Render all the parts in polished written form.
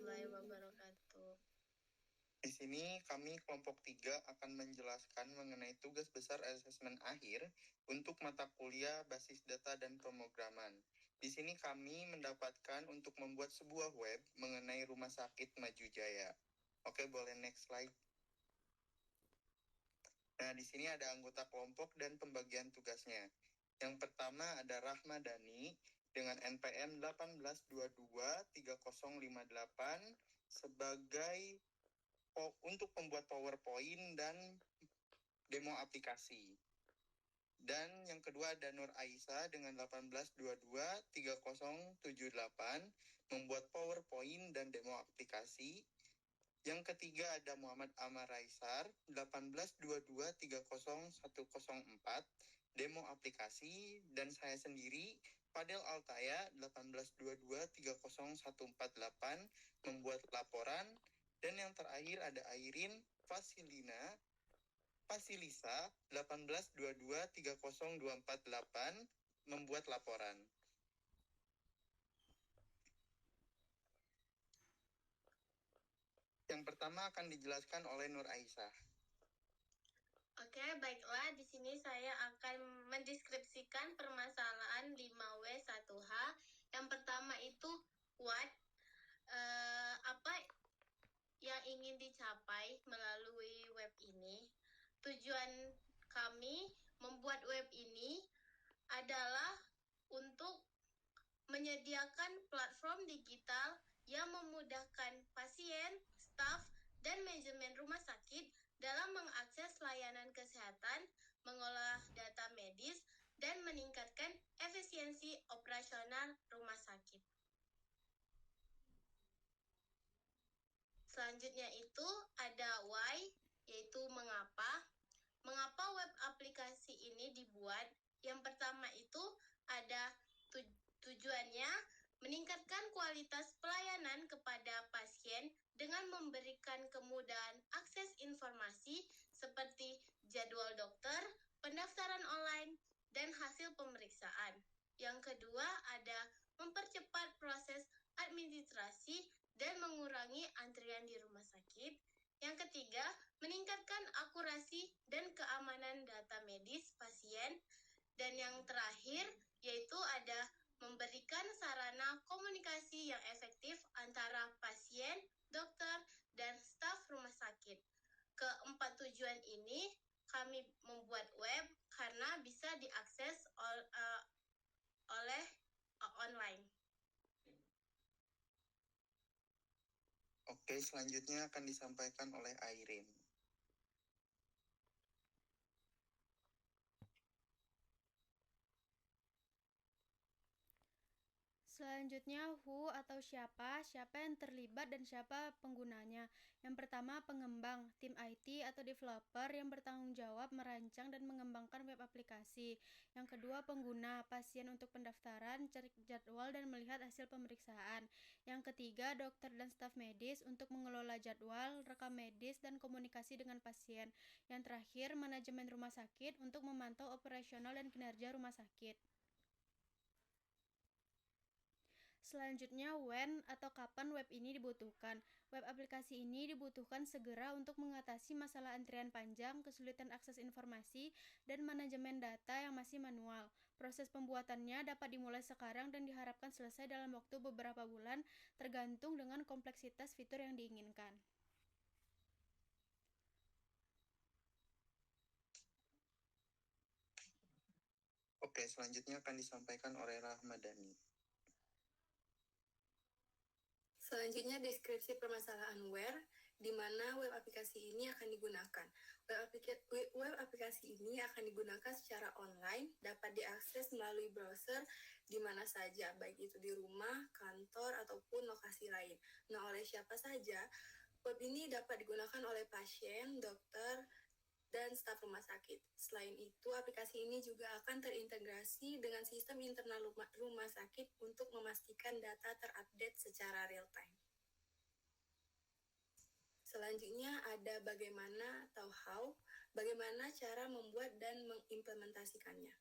warahmatullahi wabarakatuh. Di sini kami kelompok 3 akan menjelaskan mengenai tugas besar asesmen akhir untuk mata kuliah basis data dan pemrograman. Di sini kami mendapatkan untuk membuat sebuah web mengenai Rumah Sakit Maju Jaya. Oke, boleh next slide. Nah, di sini ada anggota kelompok dan pembagian tugasnya. Yang pertama ada Rahmadani dengan NPM 18223058 sebagai untuk membuat PowerPoint dan demo aplikasi. Dan yang kedua ada Nur Aisyah dengan 18223078 membuat PowerPoint dan demo aplikasi. Yang ketiga ada Muhammad Amar Raisar 18223014 demo aplikasi, dan saya sendiri Fadel Altaya 18223014 membuat laporan. Dan yang terakhir ada Airin Fasilisa 18223024 membuat laporan. Yang pertama akan dijelaskan oleh Nur Aisyah. Oke, baiklah. Di sini saya akan mendeskripsikan permasalahan 5W1H. Yang pertama itu what, apa yang ingin dicapai melalui web ini. Tujuan kami membuat web ini adalah untuk menyediakan platform digital yang memudahkan pasien, staf, dan manajemen rumah sakit dalam mengakses layanan kesehatan, mengolah data medis, dan meningkatkan efisiensi operasional rumah sakit. Selanjutnya itu ada why, yaitu mengapa. Mengapa web aplikasi ini dibuat? Yang pertama itu ada tujuannya meningkatkan kualitas pelayanan kepada pasien dengan memberikan kemudahan akses informasi seperti jadwal dokter, pendaftaran online, dan hasil pemeriksaan. Yang kedua ada mempercepat proses administrasi dan mengurangi antrian di rumah sakit. Yang ketiga, meningkatkan akurasi dan keamanan data medis pasien. Dan yang terakhir, yaitu ada memberikan sarana komunikasi yang efektif antara pasien, dokter, dan staf rumah sakit. Keempat tujuan ini kami membuat web karena bisa diakses oleh online. Oke, selanjutnya akan disampaikan oleh Airin. Selanjutnya, who atau siapa yang terlibat dan siapa penggunanya. Yang pertama, pengembang, tim IT atau developer yang bertanggung jawab merancang dan mengembangkan web aplikasi. Yang kedua, pengguna, pasien untuk pendaftaran, cari jadwal dan melihat hasil pemeriksaan. Yang ketiga, dokter dan staf medis untuk mengelola jadwal, rekam medis dan komunikasi dengan pasien. Yang terakhir, manajemen rumah sakit untuk memantau operasional dan kinerja rumah sakit. Selanjutnya, when atau kapan web ini dibutuhkan. Web aplikasi ini dibutuhkan segera untuk mengatasi masalah antrian panjang, kesulitan akses informasi, dan manajemen data yang masih manual. Proses pembuatannya dapat dimulai sekarang dan diharapkan selesai dalam waktu beberapa bulan, tergantung dengan kompleksitas fitur yang diinginkan. Oke, selanjutnya akan disampaikan oleh Rahmadani. Selanjutnya, deskripsi permasalahan where, di mana web aplikasi ini akan digunakan. Web aplikasi ini akan digunakan secara online, dapat diakses melalui browser di mana saja, baik itu di rumah, kantor, ataupun lokasi lain. Nah, oleh siapa saja? Web ini dapat digunakan oleh pasien, dokter, dan staf rumah sakit. Selain itu, aplikasi ini juga akan terintegrasi dengan sistem internal rumah sakit untuk memastikan data terupdate secara real time. Selanjutnya ada bagaimana atau how, bagaimana cara membuat dan mengimplementasikannya.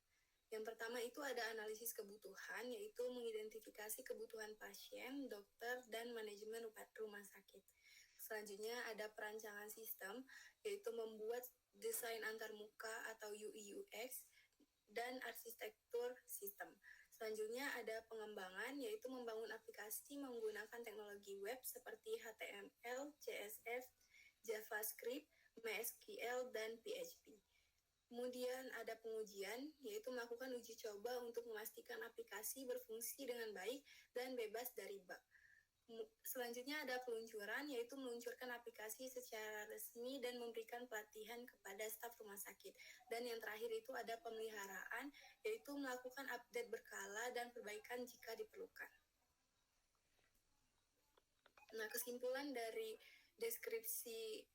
Yang pertama itu ada analisis kebutuhan, yaitu mengidentifikasi kebutuhan pasien, dokter, dan manajemen rumah sakit. Selanjutnya ada perancangan sistem, yaitu membuat desain antarmuka atau UI/UX dan arsitektur sistem. Selanjutnya ada pengembangan, yaitu membangun aplikasi menggunakan teknologi web seperti HTML, CSS, JavaScript, MySQL, dan PHP. Kemudian ada pengujian, yaitu melakukan uji coba untuk memastikan aplikasi berfungsi dengan baik dan bebas dari bug. Selanjutnya ada peluncuran, yaitu meluncurkan aplikasi secara resmi dan memberikan pelatihan kepada staf rumah sakit. Dan yang terakhir itu ada pemeliharaan, yaitu melakukan update berkala dan perbaikan jika diperlukan. Nah, kesimpulan dari deskripsi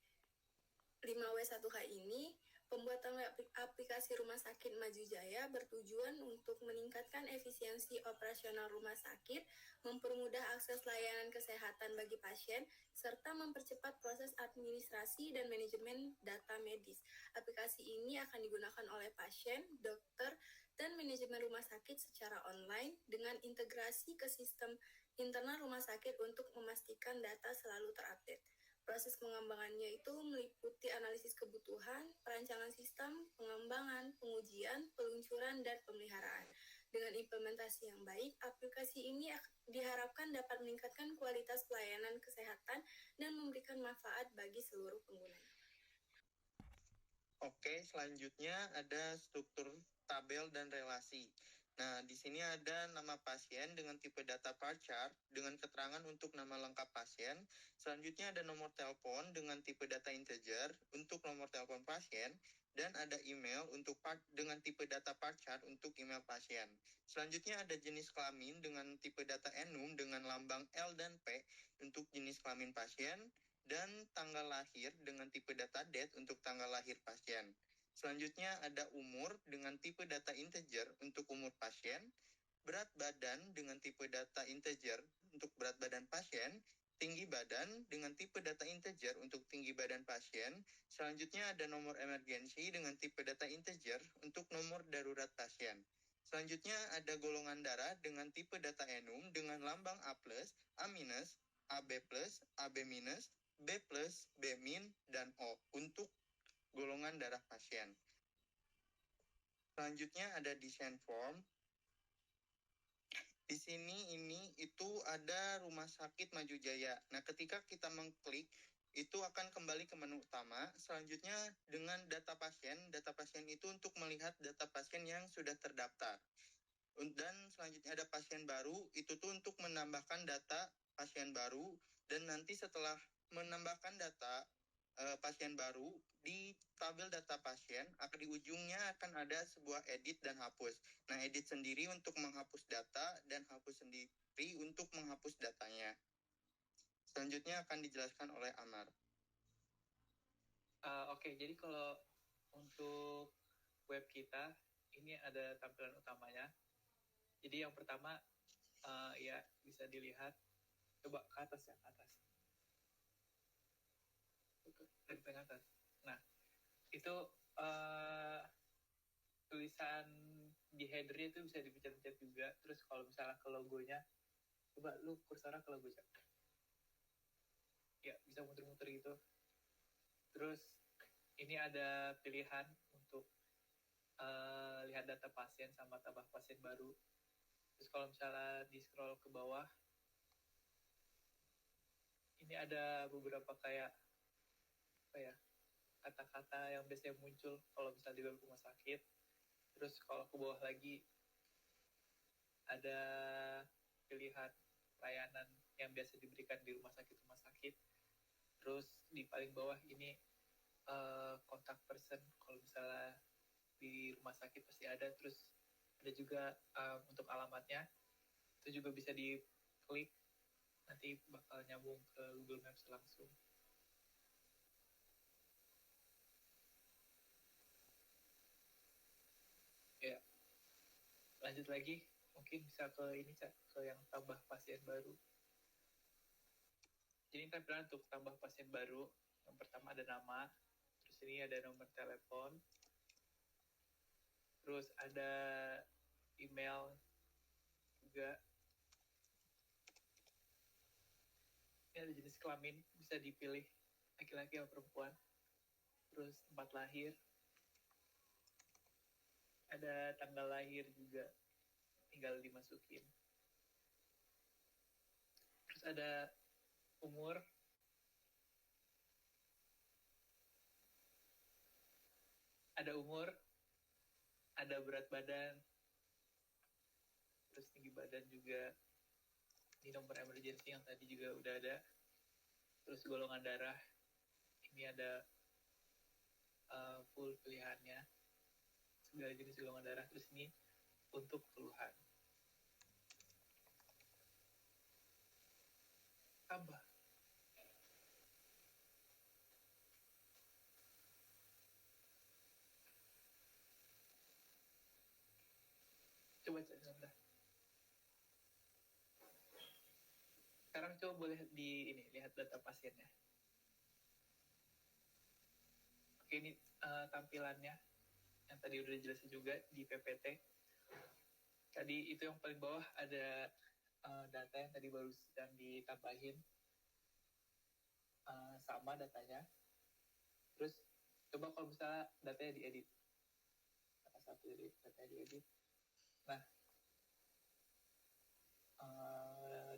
5W1H ini, pembuatan aplikasi Rumah Sakit Maju Jaya bertujuan untuk meningkatkan efisiensi operasional rumah sakit, mempermudah akses layanan kesehatan bagi pasien, serta mempercepat proses administrasi dan manajemen data medis. Aplikasi ini akan digunakan oleh pasien, dokter, dan manajemen rumah sakit secara online dengan integrasi ke sistem internal rumah sakit untuk memastikan data selalu terupdate. Proses pengembangannya itu meliputi analisis kebutuhan, perancangan sistem, pengembangan, pengujian, peluncuran, dan pemeliharaan. Dengan implementasi yang baik, aplikasi ini diharapkan dapat meningkatkan kualitas pelayanan kesehatan dan memberikan manfaat bagi seluruh penggunanya. Oke, selanjutnya ada struktur tabel dan relasi. Nah, di sini ada nama pasien dengan tipe data bar chart dengan keterangan untuk nama lengkap pasien. Selanjutnya ada nomor telepon dengan tipe data integer untuk nomor telepon pasien. Dan ada email untuk dengan tipe data bar chart untuk email pasien. Selanjutnya ada jenis kelamin dengan tipe data enum dengan lambang L dan P untuk jenis kelamin pasien. Dan tanggal lahir dengan tipe data date untuk tanggal lahir pasien. Selanjutnya ada umur dengan tipe data integer untuk umur pasien, berat badan dengan tipe data integer untuk berat badan pasien, tinggi badan dengan tipe data integer untuk tinggi badan pasien. Selanjutnya ada nomor emergensi dengan tipe data integer untuk nomor darurat pasien. Selanjutnya ada golongan darah dengan tipe data enum dengan lambang A+, A-, AB+, AB-, B+, B-, dan O untuk golongan darah pasien. Selanjutnya ada desain form. Di sini itu ada Rumah Sakit Maju Jaya. Nah, ketika kita mengklik, itu akan kembali ke menu utama. Selanjutnya dengan data pasien itu untuk melihat data pasien yang sudah terdaftar. Dan selanjutnya ada pasien baru, itu tuh untuk menambahkan data pasien baru. Dan nanti setelah menambahkan data pasien baru di tabel data pasien, di ujungnya akan ada sebuah edit dan hapus. Nah, edit sendiri untuk menghapus data dan hapus sendiri untuk menghapus datanya. Selanjutnya akan dijelaskan oleh Amar. Oke, jadi kalau untuk web kita ini ada tampilan utamanya. Jadi yang pertama ya bisa dilihat, coba ke atas ya, ke atas. Dari tengah atas. Nah, itu tulisan di header-nya itu bisa dipencet-pencet juga. Terus kalau misalnya ke logonya, coba lu kursornya ke logo siapa? Ya, bisa muter-muter gitu. Terus ini ada pilihan untuk lihat data pasien sama tambah pasien baru. Terus kalau misalnya di scroll ke bawah, ini ada beberapa kayak apa ya, kata-kata yang biasanya muncul kalau misalnya di web rumah sakit. Terus kalau ke bawah lagi ada pilihan layanan yang biasa diberikan di rumah sakit. Terus di paling bawah ini kontak person, kalau misalnya di rumah sakit pasti ada. Terus ada juga untuk alamatnya, itu juga bisa diklik, nanti bakal nyambung ke Google Maps langsung. Ya, lanjut lagi, mungkin bisa ke ini, ke yang tambah pasien baru. Jadi tampilan untuk tambah pasien baru, yang pertama ada nama, terus ini ada nomor telepon, Terus ada email juga. Ini ada jenis kelamin, bisa dipilih laki-laki atau perempuan. Terus tempat lahir. Ada tanggal lahir juga, tinggal dimasukin. Terus ada umur. Ada umur, ada berat badan, terus tinggi badan juga. Ini nomor emergency yang tadi juga udah ada. Terus golongan darah, ini ada full pilihannya, segala jenis golongan darah. Terus ini untuk keluhan. Tambah. Coba cek sebentar. Sekarang coba boleh lihat data pasiennya. Oke, ini tampilannya yang tadi udah dijelasin juga di PPT. Tadi itu yang paling bawah ada data yang tadi baru sedang ditambahin, sama datanya. Terus coba kalau misalnya datanya diedit, salah satu datanya diedit. Nah,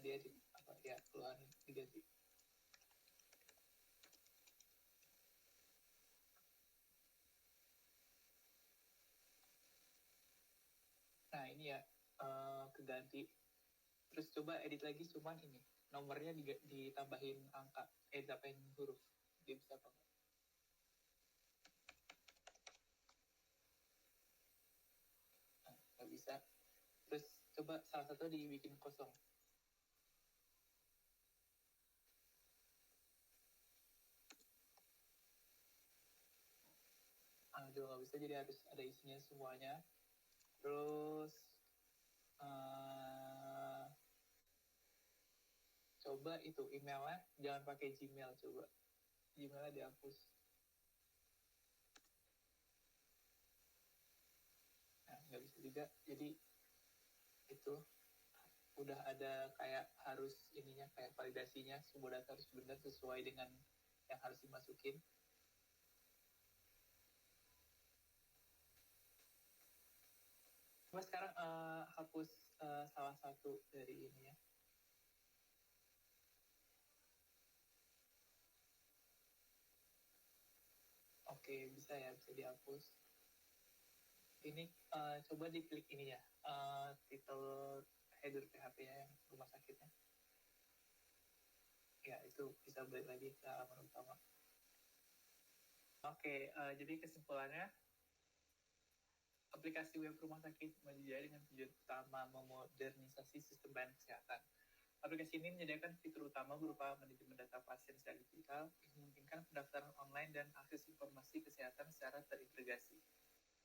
diedit apa ya, keluhan diganti. Nah, ini ya keganti. Terus coba edit lagi, cuman ini nomornya ditambahin angka, tambahin huruf. Dia bisa apa enggak? Nah, nggak bisa. Terus coba salah satu dibikin kosong. Juga nggak bisa, jadi harus ada isinya semuanya. Terus coba itu emailnya jangan pakai Gmail, coba Gmailnya dihapus. Nah, nggak bisa juga, jadi itu udah ada kayak harus ininya, kayak validasinya, semua data harus benar sesuai dengan yang harus dimasukin. Coba sekarang hapus salah satu dari ini ya. Oke, bisa ya, bisa dihapus. Ini coba diklik ini ya, title header PHP-nya yang rumah sakitnya. Ya, itu bisa balik lagi ke halaman utama. Oke, jadi kesimpulannya, aplikasi web rumah sakit Majijaya dengan tujuan utama memodernisasi sistem pelayanan kesehatan. Aplikasi ini menyediakan fitur utama berupa manajemen data pasien secara digital, yang memungkinkan pendaftaran online dan akses informasi kesehatan secara terintegrasi.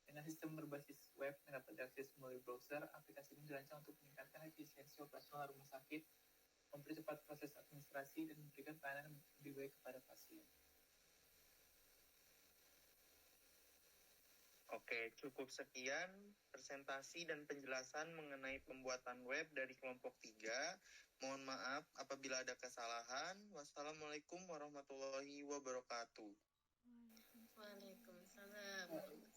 Dengan sistem berbasis web yang dapat diakses melalui browser, aplikasi ini dirancang untuk meningkatkan efisiensi operasional rumah sakit, mempercepat proses administrasi, dan memberikan pelayanan lebih baik kepada pasien. Oke, cukup sekian presentasi dan penjelasan mengenai pembuatan web dari kelompok 3. Mohon maaf apabila ada kesalahan. Wassalamualaikum warahmatullahi wabarakatuh. Waalaikumsalam.